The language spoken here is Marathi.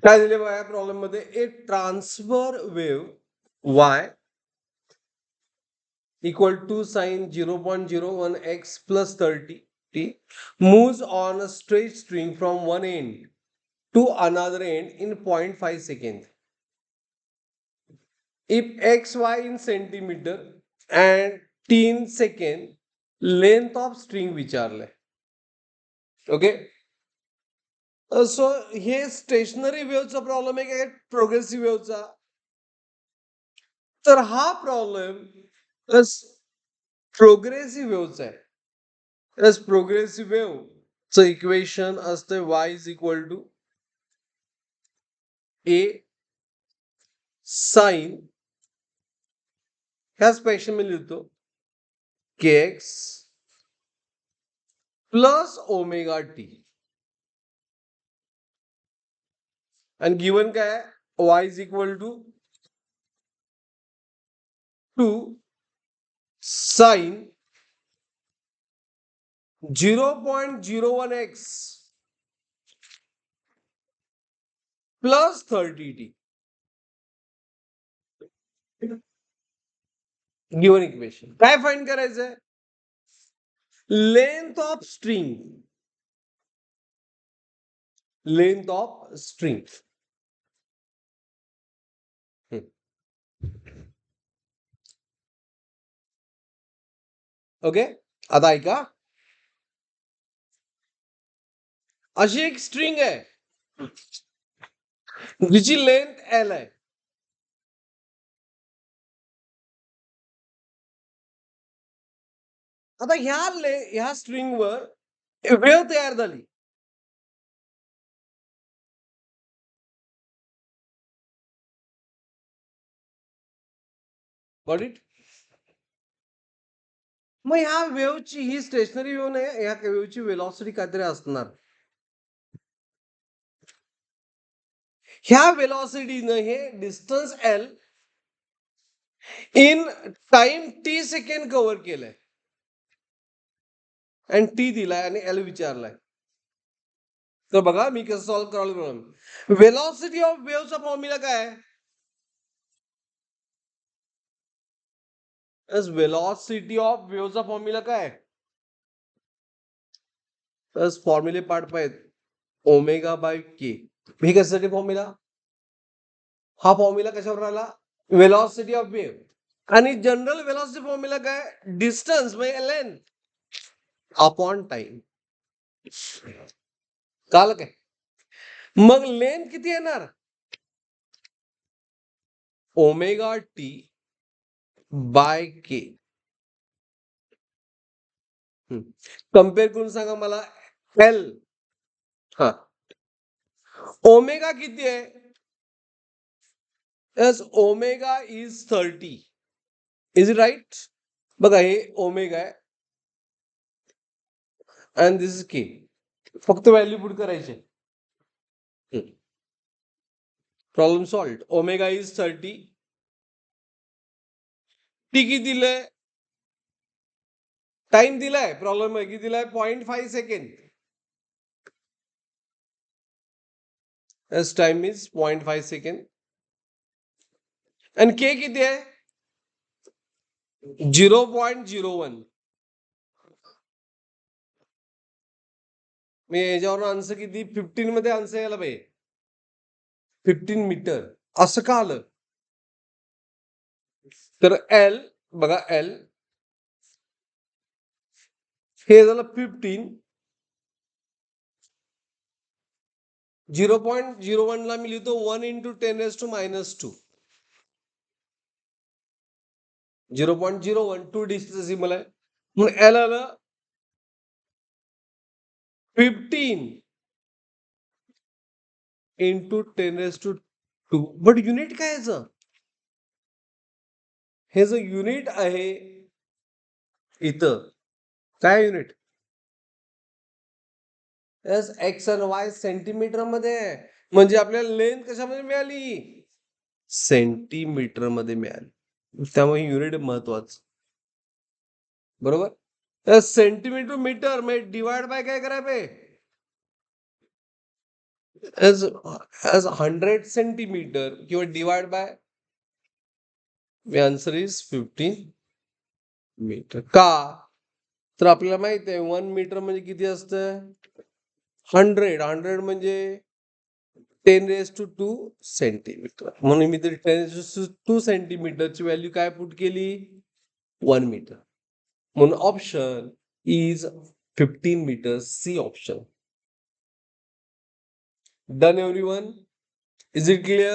काय दिले बघा या प्रॉब्लेम मध्ये, a transverse wave y equal to sine 0.01 x plus 30 t moves on a straight string from one end to another end in 0.5 seconds. If xy in centimeter and t in second, length of string विचारलंय. ओके, सो हे स्टेशनरी वेव्हचा प्रॉब्लेम आहे काय प्रोग्रेसिव्ह वेव्हचा? तर हा प्रॉब्लेम प्रोग्रेसिव्ह वेव्हचा आहे. As progressive wave च इक्वेशन असते y is equal to a sine, ह्या स्पेशल मी लिहितो k x plus omega t, आणि गिवन काय आहे y is equal to 2 sine 0.01 x plus 30 t. Given equation काय फाइंड करायचंय? Length of string, length of string. Okay, आता ऐका, अशी एक स्ट्रिंग आहे जिची लेंथ एल आहे. आता ह्या स्ट्रिंगवर वेव्ह तयार झाली. Got it? मग ह्या वेव्हची, ही स्टेशनरी वेव्ह नाही, ह्या वेव्हची वेलॉसिटी काहीतरी असणार. ह्या वेलॉसिटीनं हे distance L in time T second cover केलंय, आणि टी दिलाय आणि एल विचारलाय. तर बघा मी कसं सॉल्व्ह करायला प्रॉब्लेम. वेलॉसिटी ऑफ वेव्हचा फॉर्म्युला काय आहे? वेलॉसिटी ऑफ वेव्हचा फॉर्म्युला काय? फॉर्म्युले पार्ट पाहिजे, ओमेगा बाय के. हे कशासाठी फॉर्म्युला? हा फॉर्म्युला कशावर राहिला? Velocity of wave. आणि जनरल वेलॉसिटी फॉर्म्युला काय? डिस्टन्स म्हणजे लेंथ अपॉन टाइम. काल काय? मग लेंथ किती येणार? Omega t by k. Compare करून सांगा मला एल. हा, ओमेगा किती आहे? Yes, omega is 30. Is it right? बघा हे ओमेगा आहे आणि दिस इज के. फक्त व्हॅल्यू पुट करायचे. Problem solve. Omega is 30, T किती दिलंय? टाइम दिलाय, प्रॉब्लेम आहे किती दिलाय? 0.5 second. S time is 0.5 second. आणि के किती आहे? 0.01. मी याच्यावर आन्सर किती? 15 मध्ये आन्सर यायला पाहिजे, 15 मीटर. असं का आलं? तर एल बघा, एल हे झालं 15, 0.01 ला मी लिहितो 1 इंटू 10⁻². 0.01 2 डेसिमल आहे. मग एल आलं 15 इंटू 10⁻². बट युनिट काय याचं? हे जो युनिट आहे इथं, काय युनिट? एस एक्स आणि वाय सेंटीमीटर मध्ये आहे. म्हणजे आपल्याला लेंथ कशामध्ये मिळाली? सेंटीमीटर मध्ये मिळाली. त्यामुळे युनिट महत्वाचं. बरोबर? सेंटीमीटर मीटर म्हणजे डिवाइड बाय काय करायला पाहिजे? as 100 सेंटीमीटर किंवा divide by answer is 15 metre. का तर आपल्याला माहित आहे 1 मीटर म्हणजे किती असतं 100 म्हणजे 10⁻²2 सेंटीमीटर. म्हणून मी तरी 10⁻²2 सेंटीमीटरची व्हॅल्यू काय पुट केली 1 मीटर. म्हणून option is 15 metre. C option. Done everyone? Is it clear?